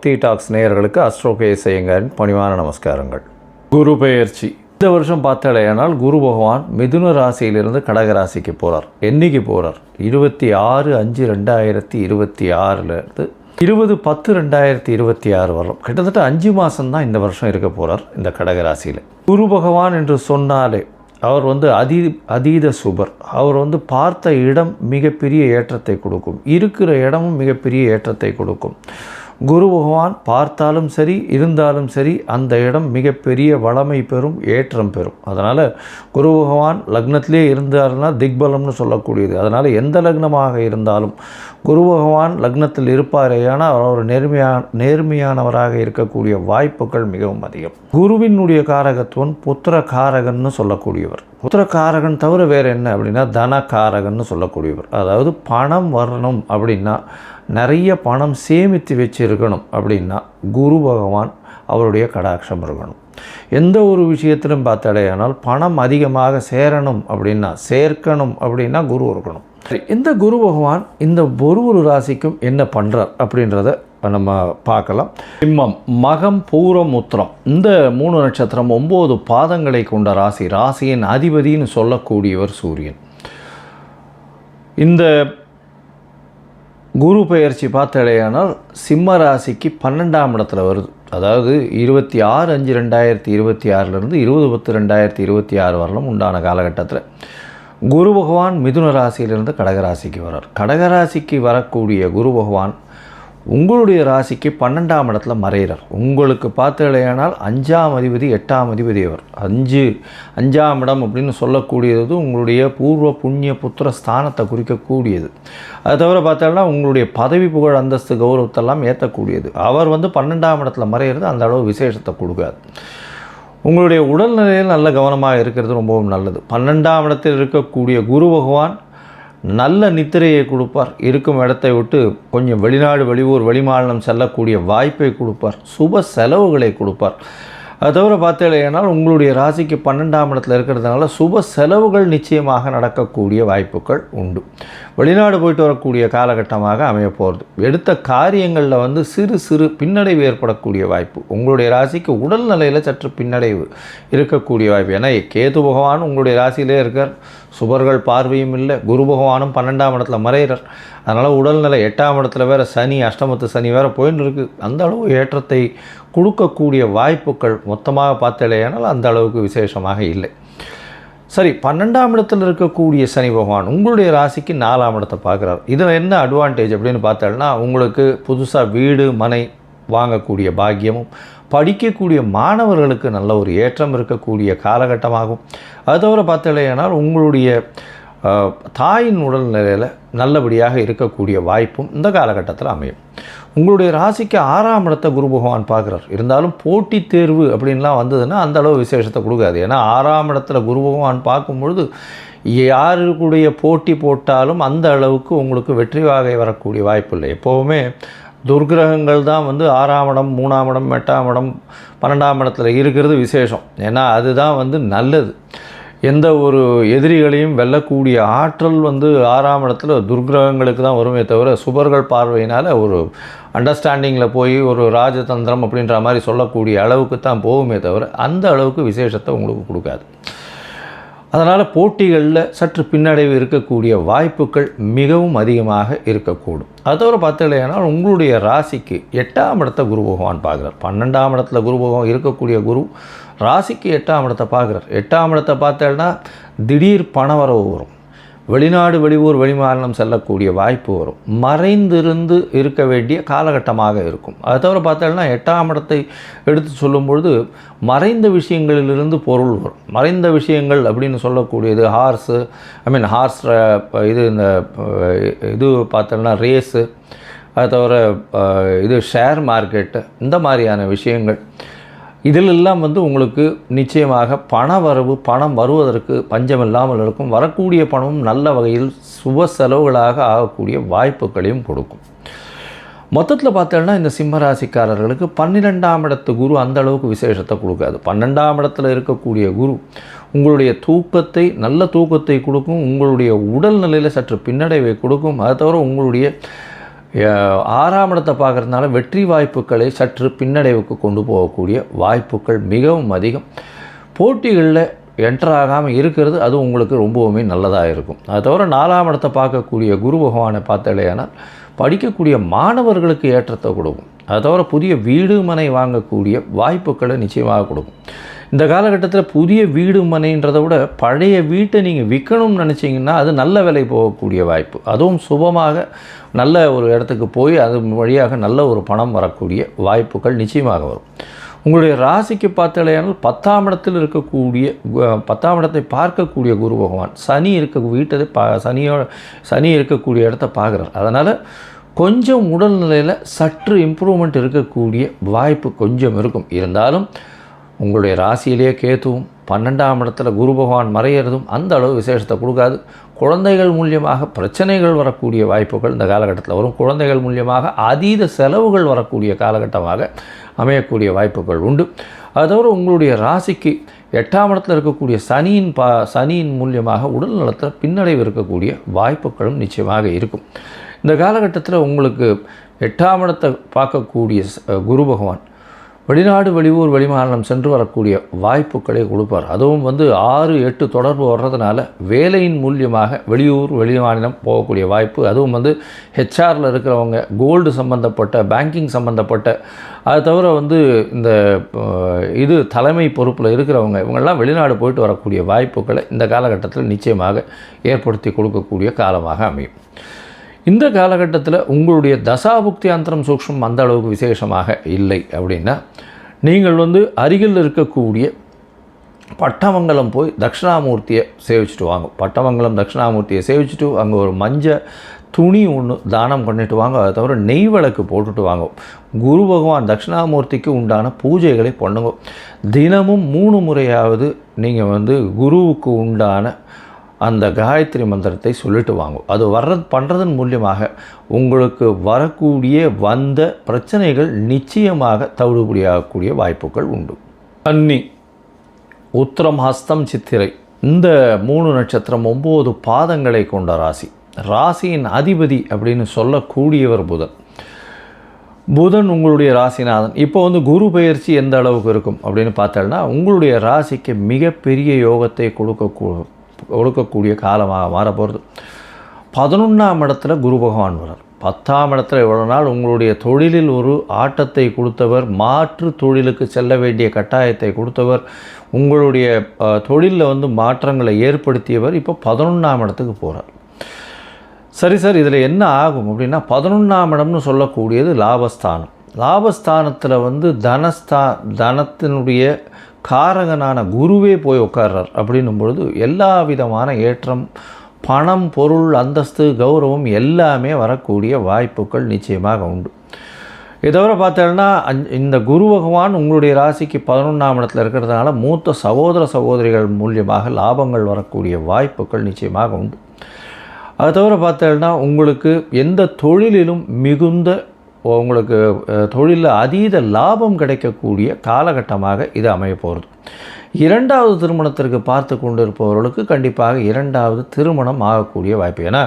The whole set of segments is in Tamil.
பக்தி டாக்ஸ் நேயர்களுக்கு அஸ்ட்ரோ கேஎஸ் ஐயங்காரின் பணிவான நமஸ்காரங்கள். குரு பெயர்ச்சி இந்த வருஷம் பார்த்தாலேயானால் குரு பகவான் மிதுன ராசியிலிருந்து கடக ராசிக்கு போகிறார். என்னைக்கு போகிறார்? 26/5/2026 20/10/2026 வரலாம். கிட்டத்தட்ட 5 மாதம்தான் இந்த வருஷம் இருக்க போகிறார் இந்த கடக ராசியில். குரு பகவான் என்று சொன்னாலே அவர் அதீத சுபர். அவர் பார்த்த இடம் மிகப்பெரிய ஏற்றத்தை கொடுக்கும், இருக்கிற இடமும் மிகப்பெரிய ஏற்றத்தை கொடுக்கும். குரு பகவான் பார்த்தாலும் சரி இருந்தாலும் சரி அந்த இடம் மிகப்பெரிய வளமை பெறும், ஏற்றம் பெறும். அதனால் குரு பகவான் லக்னத்திலே இருந்தார்னா திக்பலம்னு சொல்லக்கூடியது. அதனால் எந்த லக்னமாக இருந்தாலும் குரு பகவான் லக்னத்தில் இருப்பாரேயான அவர் நேர்மையானவராக இருக்கக்கூடிய வாய்ப்புகள் மிகவும் அதிகம். குருவினுடைய காரகத்துவன் புத்திர காரகன்னு சொல்லக்கூடியவர். புத்திர காரகன் தவிர வேறு என்ன அப்படின்னா தன காரகன்னு சொல்லக்கூடியவர். அதாவது பணம் வரணும் அப்படின்னா, நிறைய பணம் சேமித்து வச்சிருக்கணும் அப்படின்னா குரு பகவான் அவருடைய கடாட்சம் இருக்கணும். எந்த ஒரு விஷயத்திலும் பார்த்தாலேயானால் பணம் அதிகமாக சேர்க்கணும் அப்படின்னா குரு இருக்கணும். இந்த குரு பகவான் இந்த ஒரு ராசிக்கும் என்ன பண்ணுறார் அப்படின்றத நம்ம பார்க்கலாம். சிம்மம், மகம், பூரம், உத்திரம் இந்த 3 நட்சத்திரம் 9 பாதங்களை கொண்ட ராசி. ராசியின் அதிபதினு சொல்லக்கூடியவர் சூரியன். இந்த குரு பெயர்ச்சி பார்த்தாலேயானால் சிம்ம ராசிக்கு 12ஆம் இடத்துல வருது. அதாவது 26/5/2026 20/10/2026 வரலும் உண்டான காலகட்டத்தில் குரு பகவான் மிதுன ராசியிலிருந்து கடகராசிக்கு வரார். கடகராசிக்கு வரக்கூடிய குரு பகவான் உங்களுடைய ராசிக்கு 12ஆம் இடத்துல மறைகிறார். உங்களுக்கு பார்த்தாலேயானால் 5ஆம் அதிபதி 8ஆம் அதிபதி அவர். 5ஆம் இடம் அப்படின்னு சொல்லக்கூடியது உங்களுடைய பூர்வ புண்ணிய புத்திர ஸ்தானத்தை குறிக்கக்கூடியது. அது தவிர பார்த்தாலும் உங்களுடைய பதவி புகழ் அந்தஸ்து கௌரவத்தெல்லாம் ஏற்றக்கூடியது. அவர் 12ஆம் இடத்துல மறைகிறது அந்த அளவு விசேஷத்தை கொடுக்காது. உங்களுடைய உடல்நிலையில் நல்ல கவனமாக இருக்கிறது ரொம்பவும் நல்லது. 12ஆம் இடத்தில் இருக்கக்கூடிய குரு பகவான் நல்ல நித்திரையை கொடுப்பார். இருக்கும் இடத்தை விட்டு கொஞ்சம் வெளிநாடு வெளியூர் வெளிமாநிலம் செல்லக்கூடிய வாய்ப்பை கொடுப்பார். சுப செலவுகளை கொடுப்பார். அது தவிர பார்த்தீங்கன்னா உங்களுடைய ராசிக்கு 12ஆம் இடத்துல இருக்கிறதுனால சுப செலவுகள் நிச்சயமாக நடக்கக்கூடிய வாய்ப்புகள் உண்டு. வெளிநாடு போயிட்டு வரக்கூடிய காலகட்டமாக அமைய போகிறது. எடுத்த காரியங்களில் சிறு பின்னடைவு ஏற்படக்கூடிய வாய்ப்பு. உங்களுடைய ராசிக்கு உடல்நிலையில் சற்று பின்னடைவு இருக்கக்கூடிய வாய்ப்பு. ஏன்னா கேது பகவான் உங்களுடைய ராசியிலே இருக்கார். சுபர்கள் பார்வையும் இல்லை. குரு பகவானும் 12ஆம் இடத்துல மறைகிறார். அதனால் உடல்நிலை 8ஆம் இடத்துல வேறு சனி, அஷ்டமத்து சனி வேறு போயின்னு இருக்குது. அந்த அளவு ஏற்றத்தை கொடுக்கக்கூடிய வாய்ப்புகள் மொத்தமாக பார்த்தாலேயானால் அந்த அளவுக்கு விசேஷமாக இல்லை. சரி, 12ஆம் இடத்தில் இருக்கக்கூடிய சனி பகவான் உங்களுடைய ராசிக்கு 4ஆம் இடத்தை பார்க்குறார். இதில் என்ன அட்வான்டேஜ் அப்படின்னு பார்த்தாலும்னா உங்களுக்கு புதுசாக வீடு மனை வாங்கக்கூடிய பாக்கியமும், படிக்கக்கூடிய மாணவர்களுக்கு நல்ல ஒரு ஏற்றம் இருக்கக்கூடிய காலகட்டமாகும். அது தவிர பார்த்தாலேயானால் உங்களுடைய தாயின் உடல்நிலையில் நல்லபடியாக இருக்கக்கூடிய வாய்ப்பும் இந்த காலகட்டத்தில் அமையும். உங்களுடைய ராசிக்கு 6ஆம் இடத்தை குரு பகவான் பார்க்குறார். இருந்தாலும் போட்டித் தேர்வு அப்படின்லாம் வந்ததுன்னா அந்த அளவு விசேஷத்தை கொடுக்காது. ஏன்னா 6ஆம் இடத்துல குரு பகவான் பார்க்கும்பொழுது யாருக்குடைய போட்டி போட்டாலும் அந்த அளவுக்கு உங்களுக்கு வெற்றி வாகை வரக்கூடிய வாய்ப்பு இல்லை. எப்போவுமே துர்கிரகங்கள் தான் 6ஆம் இடம், 3ஆம் இடம், 8ஆம் இடம், 12ஆம் இடத்துல இருக்கிறது விசேஷம். ஏன்னா அதுதான் நல்லது. எந்த ஒரு எதிரிகளையும் வெல்லக்கூடிய ஆற்றல் 6ஆம் இடத்துல துர்கிரகங்களுக்கு தான் வருமே தவிர சுபர்கள் பார்வையினால் ஒரு அண்டர்ஸ்டாண்டிங்கில் போய் ஒரு ராஜதந்திரம் அப்படின்ற மாதிரி சொல்லக்கூடிய அளவுக்கு தான் போகுமே தவிர அந்த அளவுக்கு விசேஷத்தை உங்களுக்கு கொடுக்காது. அதனால் போட்டிகளில் சற்று பின்னடைவு இருக்கக்கூடிய வாய்ப்புகள் மிகவும் அதிகமாக இருக்கக்கூடும். அது தவிர பார்த்தீங்கன்னா உங்களுடைய ராசிக்கு 8ஆம் இடத்தை குரு பகவான் பார்க்குறார். 12ஆம் இடத்துல குரு பகவான் இருக்கக்கூடிய குரு ராசிக்கு 8ஆம் இடத்தை பார்க்குறார். 8ஆம் இடத்தை பார்த்தேன்னா திடீர் பணவரவு வரும். வெளிநாடு வெளியூர் வெளிமாநிலம் செல்லக்கூடிய வாய்ப்பு வரும். மறைந்திருந்து இருக்க வேண்டிய காலகட்டமாக இருக்கும். அது தவிர பார்த்தோம்னா 8ஆம் இடத்தை எடுத்து சொல்லும்பொழுது மறைந்த விஷயங்களிலிருந்து பொருள் வரும். மறைந்த விஷயங்கள் அப்படின்னு சொல்லக்கூடியது ஹார்ஸ் இது பார்த்தோம்னா ரேஸு, அது தவிர இது ஷேர் மார்க்கெட்டு, இந்த மாதிரியான விஷயங்கள் இதிலெல்லாம் உங்களுக்கு நிச்சயமாக பணம் வருவதற்கு பஞ்சமில்லாமல் இருக்கும். வரக்கூடிய பணமும் நல்ல வகையில் சுப செலவுகளாக ஆகக்கூடிய வாய்ப்புகளையும் கொடுக்கும். மொத்தத்தில் பார்த்தோன்னா இந்த சிம்மராசிக்காரர்களுக்கு 12ஆம் இடத்து குரு அந்த அளவுக்கு விசேஷத்தை கொடுக்காது. 12ஆம் இடத்துல இருக்கக்கூடிய குரு உங்களுடைய நல்ல தூக்கத்தை கொடுக்கும். உங்களுடைய உடல்நிலையில் சற்று பின்னடைவை கொடுக்கும். அது தவிர உங்களுடைய 6ஆம் இடத்தை பார்க்குறதுனால வெற்றி வாய்ப்புகளை சற்று பின்னடைவுக்கு கொண்டு போகக்கூடிய வாய்ப்புகள் மிகவும் அதிகம். போட்டிகளில் என்டர் ஆகாமல் இருக்கிறது அது உங்களுக்கு ரொம்பவுமே நல்லதாக இருக்கும். அது தவிர 4ஆம் இடத்தை பார்க்கக்கூடிய குரு பகவானை பார்த்தாலேயானால் படிக்கக்கூடிய மாணவர்களுக்கு ஏற்றத்தை கொடுக்கும். அது தவிர புதிய வீடு மனை வாங்கக்கூடிய வாய்ப்புகளை நிச்சயமாக கொடுக்கும். இந்த காலகட்டத்தில் புதிய வீடு மனைன்றதை விட பழைய வீட்டை நீங்கள் விற்கணும்னு நினச்சிங்கன்னா அது நல்ல விலை போகக்கூடிய வாய்ப்பு. அதுவும் சுபமாக நல்ல ஒரு இடத்துக்கு போய் அது வழியாக நல்ல ஒரு பணம் வரக்கூடிய வாய்ப்புகள் நிச்சயமாக வரும். உங்களுடைய ராசிக்கு பார்த்தாலேயானால் 10ஆம் இடத்தில் இருக்கக்கூடிய 10ஆம் இடத்தை பார்க்கக்கூடிய குரு பகவான் சனி சனி இருக்கக்கூடிய இடத்த பார்க்குறார். அதனால் கொஞ்சம் உடல்நிலையில் சற்று இம்ப்ரூவ்மெண்ட் இருக்கக்கூடிய வாய்ப்பு கொஞ்சம் இருக்கும். இருந்தாலும் உங்களுடைய ராசியிலேயே கேத்துவும் 12ஆம் இடத்துல குரு பகவான் மறையிறதும் அந்த அளவு விசேஷத்தை கொடுக்காது. குழந்தைகள் மூலியமாக பிரச்சனைகள் வரக்கூடிய வாய்ப்புகள் இந்த காலகட்டத்தில் வரும். குழந்தைகள் மூலியமாக அதீத செலவுகள் வரக்கூடிய காலகட்டமாக அமையக்கூடிய வாய்ப்புகள் உண்டு. அது தவிர உங்களுடைய ராசிக்கு 8ஆம் இடத்தில் இருக்கக்கூடிய சனியின் மூலியமாக உடல் நலத்தில் பின்னடைவு இருக்கக்கூடிய வாய்ப்புகளும் நிச்சயமாக இருக்கும். இந்த காலகட்டத்தில் உங்களுக்கு 8ஆம் இடத்தை பார்க்கக்கூடிய குரு பகவான் வெளிநாடு வெளியூர் வெளிமாநிலம் சென்று வரக்கூடிய வாய்ப்புகளை கொடுப்பார். அதுவும் 6-8 தொடர்பு வர்றதுனால வேலையின் மூலியமாக வெளியூர் வெளிமாநிலம் போகக்கூடிய வாய்ப்பு. அதுவும் ஹெச்ஆரில் இருக்கிறவங்க, கோல்டு சம்பந்தப்பட்ட, பேங்கிங் சம்பந்தப்பட்ட, அது தவிர இந்த தலைமை பொறுப்பில் இருக்கிறவங்க இவங்கெல்லாம் வெளிநாடு போயிட்டு வரக்கூடிய வாய்ப்புகளை இந்த காலகட்டத்தில் நிச்சயமாக ஏற்படுத்தி கொடுக்கக்கூடிய காலமாக அமையும். இந்த காலகட்டத்தில் உங்களுடைய தசாபுக்தி அந்தரம் சூக்ஷ்மம் அந்த அளவுக்கு விசேஷமாக இல்லை அப்படின்னா நீங்கள் அருகில் இருக்கக்கூடிய பட்டமங்கலம் போய் தட்சிணாமூர்த்தியை சேவிச்சுட்டு வாங்க. பட்டமங்கலம் தட்சிணாமூர்த்தியை சேவிச்சுட்டு அங்கே ஒரு மஞ்சள் துணி ஒன்று தானம் பண்ணிட்டு வாங்க. அதை தவிர நெய் விளக்கு போட்டுட்டு வாங்க. குரு பகவான் தட்சிணாமூர்த்திக்கு உண்டான பூஜைகளை பண்ணுங்க. தினமும் 3 முறையாவது நீங்கள் குருவுக்கு உண்டான அந்த காயத்ரி மந்திரத்தை சொல்லிட்டு வாங்க. அது பண்ணுறதன் மூலியமாக உங்களுக்கு வரக்கூடிய பிரச்சனைகள் நிச்சயமாக தவிடுபடியாகக்கூடிய வாய்ப்புகள் உண்டு. கன்னி, உத்திரம், ஹஸ்தம், சித்திரை இந்த 3 நட்சத்திரம் 9 பாதங்களை கொண்ட ராசி. ராசியின் அதிபதி அப்படின்னு சொல்லக்கூடியவர் புதன் உங்களுடைய ராசிநாதன். இப்போ குரு பெயர்ச்சி எந்த அளவுக்கு இருக்கும் அப்படின்னு பார்த்தோம்னா உங்களுடைய ராசிக்கு மிகப்பெரிய யோகத்தை கொடுக்கக்கூடிய காலமாக மாறப்போகிறது. 11ஆம் இடத்துல குரு பகவான் வரார். 10ஆம் இடத்துல இவ்வளோ நாள் உங்களுடைய தொழிலில் ஒரு ஆட்டத்தை கொடுத்தவர், மாற்று தொழிலுக்கு செல்ல வேண்டிய கட்டாயத்தை கொடுத்தவர், உங்களுடைய தொழிலில் மாற்றங்களை ஏற்படுத்தியவர் இப்போ 11ஆம் இடத்துக்கு போகிறார். சரி சார், இதில் என்ன ஆகும் அப்படின்னா 11ஆம் இடம்னு சொல்லக்கூடியது லாபஸ்தானம். லாபஸ்தானத்தில் தனத்தினுடைய காரகனான குருவே போய் உட்கார்றார். அப்படின்னும் பொழுது எல்லா விதமான ஏற்றம், பணம், பொருள், அந்தஸ்து, கௌரவம் எல்லாமே வரக்கூடிய வாய்ப்புகள் நிச்சயமாக உண்டு. இதை தவிர பார்த்தோம்னா இந்த குரு பகவான் உங்களுடைய ராசிக்கு 11ஆம் இடத்துல இருக்கிறதுனால மூத்த சகோதரிகள் மூலியமாக லாபங்கள் வரக்கூடிய வாய்ப்புகள் நிச்சயமாக உண்டு. அது தவிர பார்த்தோம்னா உங்களுக்கு எந்த தொழிலிலும் உங்களுக்கு தொழிலில் அதீத லாபம் கிடைக்கக்கூடிய காலகட்டமாக இது அமைய போகிறது. 2வது திருமணத்திற்கு பார்த்து கொண்டு இருப்பவர்களுக்கு கண்டிப்பாக 2வது திருமணம் ஆகக்கூடிய வாய்ப்பு. ஏன்னா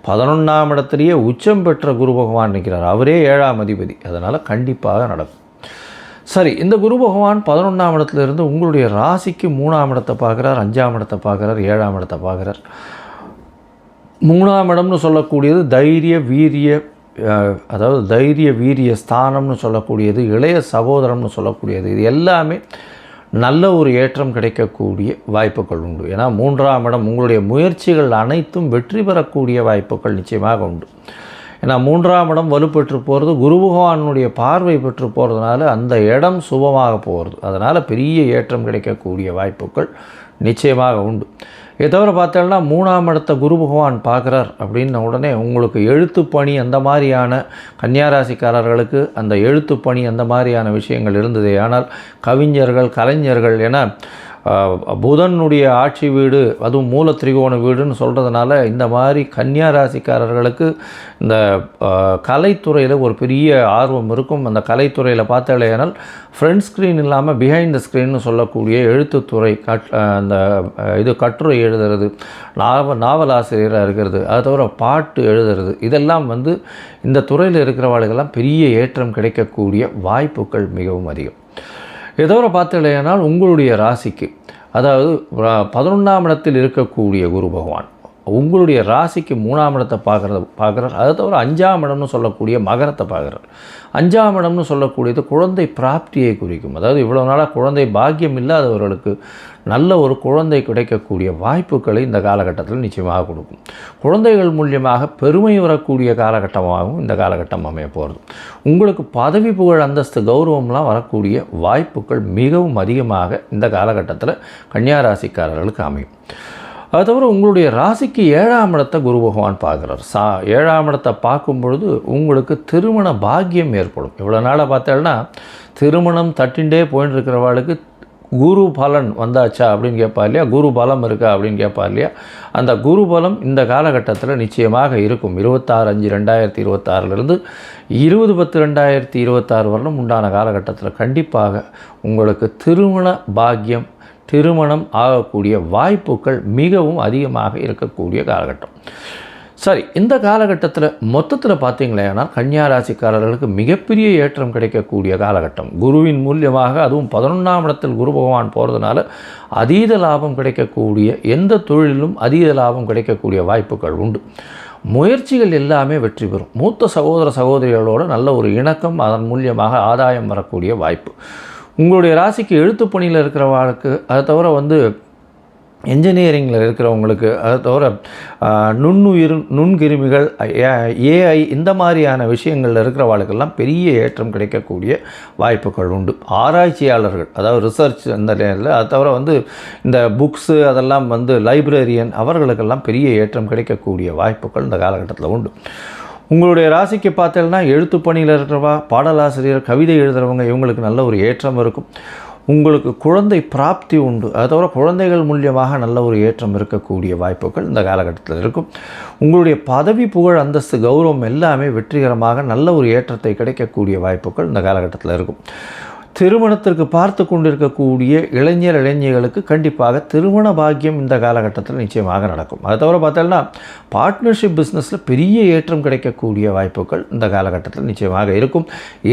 11ஆம் இடத்துலேயே உச்சம் பெற்ற குரு பகவான் நிற்கிறார். அவரே 7ஆம் அதிபதி. அதனால் கண்டிப்பாக நடக்கும். சரி, இந்த குரு பகவான் 11ஆம் இடத்துலேருந்து உங்களுடைய ராசிக்கு 3ஆம் இடத்தை பார்க்குறார், 5ஆம் இடத்தை பார்க்குறார், 7ஆம் இடத்தை பார்க்குறார். 3ஆம் இடம்னு சொல்லக்கூடியது தைரிய வீரிய ஸ்தானம்னு சொல்லக்கூடியது, இளைய சகோதரம்னு சொல்லக்கூடியது. இது எல்லாமே நல்ல ஒரு ஏற்றம் கிடைக்கக்கூடிய வாய்ப்புகள் உண்டு. ஏன்னா 3ஆம் இடம் உங்களுடைய முயற்சிகள் அனைத்தும் வெற்றி பெறக்கூடிய வாய்ப்புகள் நிச்சயமாக உண்டு. ஏன்னா 3ஆம் இடம் வலுப்பெற்று போகிறது, குரு பகவானுடைய பார்வை பெற்று போகிறதுனால அந்த இடம் சுபமாக போகிறது. அதனால் பெரிய ஏற்றம் கிடைக்கக்கூடிய வாய்ப்புகள் நிச்சயமாக உண்டு. இதை தவிர பார்த்தோம்னா 3ஆம் இடத்தை குரு பகவான் பார்க்குறார் அப்படின்ன உடனே உங்களுக்கு எழுத்துப்பணி அந்த மாதிரியான கன்னியாராசிக்காரர்களுக்கு அந்த எழுத்துப்பணி அந்த மாதிரியான விஷயங்கள் இருந்தது. ஆனால் கவிஞர்கள், கலைஞர்கள் என புதனுடைய ஆட்சி வீடு, அதுவும் மூல திரிகோண வீடுன்னு சொல்கிறதுனால இந்த மாதிரி கன்னியா ராசிக்காரர்களுக்கு இந்த கலைத்துறையில் ஒரு பெரிய ஆர்வம் இருக்கும். அந்த கலைத்துறையில் பார்த்தாலேனால் ஃப்ரண்ட் ஸ்க்ரீன் இல்லாமல் பிஹைண்ட் த ஸ்க்ரீன்னு சொல்லக்கூடிய எழுத்துத்துறை, அந்த கட்டுரை எழுதுறது, நாவலாசிரியராக இருக்கிறது, அது தவிர பாட்டு எழுதுறது, இதெல்லாம் வந்து இந்த துறையில் இருக்கிறவர்களுக்கெல்லாம் பெரிய ஏற்றம் கிடைக்கக்கூடிய வாய்ப்புகள் மிகவும் அதிகம். இதை தவிர பார்த்தாலேனால் உங்களுடைய ராசிக்கு, அதாவது 11ஆம் இடத்தில் இருக்கக்கூடிய குரு பகவான் உங்களுடைய ராசிக்கு 3ஆம் இடத்தை பார்க்குறார். அதை தவிர 5ஆம் இடம்னு சொல்லக்கூடிய மகரத்தை பார்க்குறார். 5ஆம் இடம்னு சொல்லக்கூடியது குழந்தை பிராப்தியை குறிக்கும். அதாவது இவ்வளோ நாளாக குழந்தை பாக்கியம் இல்லாதவர்களுக்கு நல்ல ஒரு குழந்தை கிடைக்கக்கூடிய வாய்ப்புகளை இந்த காலகட்டத்தில் நிச்சயமாக கொடுக்கும். குழந்தைகள் மூலியமாக பெருமை வரக்கூடிய காலகட்டமாகவும் இந்த காலகட்டம் அமைய போகிறது. உங்களுக்கு பதவி, புகழ், அந்தஸ்து, கௌரவம்லாம் வரக்கூடிய வாய்ப்புகள் மிகவும் அதிகமாக இந்த காலகட்டத்தில் கன்னியா ராசிக்காரர்களுக்கு அமையும். அது தவிர உங்களுடைய ராசிக்கு 7ஆம் இடத்தை குரு பகவான் பார்க்குறார். 7ஆம் இடத்தை பார்க்கும் பொழுது உங்களுக்கு திருமண பாக்கியம் ஏற்படும். இவ்வளோ நாளாக பார்த்தேன்னா திருமணம் தட்டின்ண்டே போயின்னு இருக்கிறவாளுக்கு குரு பலன் வந்தாச்சா அப்படின்னு கேட்பா இல்லையா, குரு பலம் இருக்கா அப்படின்னு கேட்பா இல்லையா, அந்த குரு பலம் இந்த காலகட்டத்தில் நிச்சயமாக இருக்கும். 26/5/2026 20/10/2026 வரலும் உண்டான காலகட்டத்தில் கண்டிப்பாக உங்களுக்கு திருமண பாக்கியம், திருமணம் ஆகக்கூடிய வாய்ப்புகள் மிகவும் அதிகமாக இருக்கக்கூடிய காலகட்டம். சரி, இந்த காலகட்டத்தில் மொத்தத்தில் பார்த்தீங்களேன்னா கன்னியா ராசிக்காரர்களுக்கு மிகப்பெரிய ஏற்றம் கிடைக்கக்கூடிய காலகட்டம். குருவின் மூலியமாக, அதுவும் 11ஆம் இடத்தில் குரு பகவான் போகிறதுனால அதீத லாபம் கிடைக்கக்கூடிய, எந்த தொழிலும் அதீத லாபம் கிடைக்கக்கூடிய வாய்ப்புகள் உண்டு. முயற்சிகள் எல்லாமே வெற்றி பெறும். மூத்த சகோதர சகோதரிகளோடு நல்ல ஒரு இணக்கம், அதன் மூலியமாக ஆதாயம் வரக்கூடிய வாய்ப்பு. உங்களுடைய ராசிக்கு எழுத்து பணியில் இருக்கிறவங்களுக்கு, அதை தவிர வந்து என்ஜினியரிங்கில் இருக்கிறவங்களுக்கு, அதை தவிர நுண்கிருமிகள், ஏஐ, இந்த மாதிரியான விஷயங்களில் இருக்கிறவர்களுக்கெல்லாம் பெரிய ஏற்றம் கிடைக்கக்கூடிய வாய்ப்புகள் உண்டு. ஆராய்ச்சியாளர்கள், அதாவது ரிசர்ச் அந்த நேரில், அதை தவிர வந்து இந்த புக்ஸு அதெல்லாம் வந்து லைப்ரரியன், அவர்களுக்கெல்லாம் பெரிய ஏற்றம் கிடைக்கக்கூடிய வாய்ப்புகள் இந்த காலகட்டத்தில் உண்டு. உங்களுடைய ராசிக்கு பார்த்தீங்கன்னா எழுத்து பணியில் இருக்கிறவா, பாடலாசிரியர், கவிதை எழுதுகிறவங்க, இவங்களுக்கு நல்ல ஒரு ஏற்றம் இருக்கும். உங்களுக்கு குழந்தை பிராப்தி உண்டு. அதை தவிர குழந்தைகள் மூலியமாக நல்ல ஒரு ஏற்றம் இருக்கக்கூடிய வாய்ப்புகள் இந்த காலகட்டத்தில் இருக்கும். உங்களுடைய பதவி, புகழ், அந்தஸ்து, கௌரவம் எல்லாமே வெற்றிகரமாக நல்ல ஒரு ஏற்றத்தை கிடைக்கக்கூடிய வாய்ப்புகள் இந்த காலகட்டத்தில் இருக்கும். திருமணத்திற்கு பார்த்து கொண்டிருக்கக்கூடிய இளைஞர்களுக்கு கண்டிப்பாக திருமண பாக்கியம் இந்த காலகட்டத்தில் நிச்சயமாக நடக்கும். அதை தவிர பார்த்தோம்னா பார்ட்னர்ஷிப் பிஸ்னஸில் பெரிய ஏற்றம் கிடைக்கக்கூடிய வாய்ப்புகள் இந்த காலகட்டத்தில் நிச்சயமாக இருக்கும்.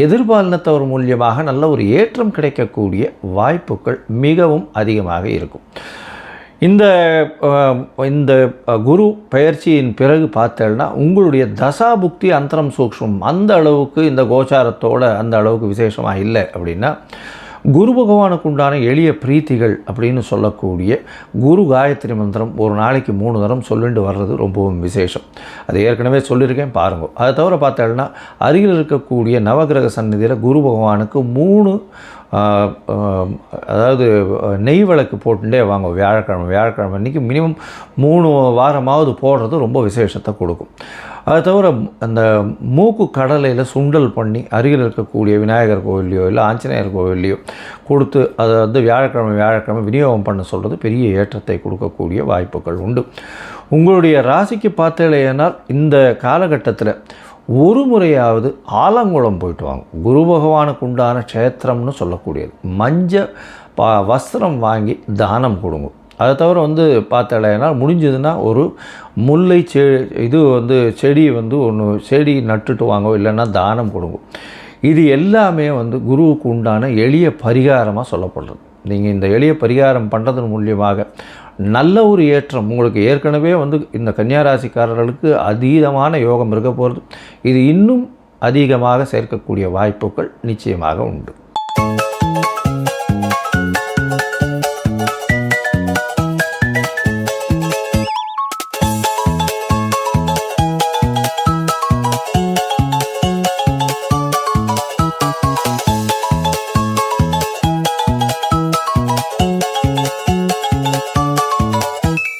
எதிர்பாலினத்தவர் மூலியமாக நல்ல ஒரு ஏற்றம் கிடைக்கக்கூடிய வாய்ப்புகள் மிகவும் அதிகமாக இருக்கும். இந்த குரு பயிற்சியின் பிறகு பார்த்தேன்னா உங்களுடைய தசாபுக்தி அந்தரம் சூக்ஷ்மம் அந்த அளவுக்கு இந்த கோச்சாரத்தோடு அந்த அளவுக்கு விசேஷமாக இல்லை. அப்படின்னா குரு பகவானுக்கு உண்டான எளிய பிரீத்திகள் அப்படின்னு சொல்லக்கூடிய குரு காயத்ரி மந்திரம் ஒரு நாளைக்கு 3 தரம் சொல்லிட்டு வர்றது ரொம்பவும் விசேஷம். அதை ஏற்கனவே சொல்லியிருக்கேன், பாருங்கள். அதை தவிர பார்த்தேன்னா அருகில் இருக்கக்கூடிய நவகிரக சந்நிதியில் குரு பகவானுக்கு 3 அதாவது நெய் விளக்கு போட்டுட்டே வாங்க. வியாழக்கிழமை அன்றைக்கி மினிமம் 3 வாரமாவது போடுறது ரொம்ப விசேஷத்தை கொடுக்கும். அது தவிர அந்த மூக்கு கடலையில் சுண்டல் பண்ணி அருகில் இருக்கக்கூடிய விநாயகர் கோவில்லையோ இல்லை ஆஞ்சநேயர் கோவில்லையோ கொடுத்து அதை வந்து வியாழக்கிழமை விநியோகம் பண்ண சொல்கிறது பெரிய ஏற்றத்தை கொடுக்கக்கூடிய வாய்ப்புகள் உண்டு. உங்களுடைய ராசிக்கு பார்த்தேனால் இந்த காலகட்டத்தில் ஒரு முறையாவது ஆலங்குளம் போயிட்டு வாங்க. குரு பகவானுக்கு உண்டான க்ஷேத்திரம்னு சொல்லக்கூடியது. மஞ்சள் வஸ்திரம் வாங்கி தானம் கொடுங்க. அதை தவிர வந்து பார்த்தேன்னா முடிஞ்சதுன்னா ஒரு முல்லை செடி செடி நட்டுட்டு வாங்க, இல்லைன்னா தானம் கொடுங்க. இது எல்லாமே வந்து குருவுக்கு உண்டான எளிய பரிகாரமாக சொல்லப்படுறது. நீங்கள் இந்த எளிய பரிகாரம் பண்ணுறதன் மூலியமாக நல்ல ஒரு ஏற்றம் உங்களுக்கு ஏற்கனவே வந்து இந்த கன்னியா ராசிக்காரர்களுக்கு அதீதமான யோகம் இருக்க போகிறது. இது இன்னும் அதிகமாக சேர்க்கக்கூடிய வாய்ப்புகள் நிச்சயமாக உண்டு.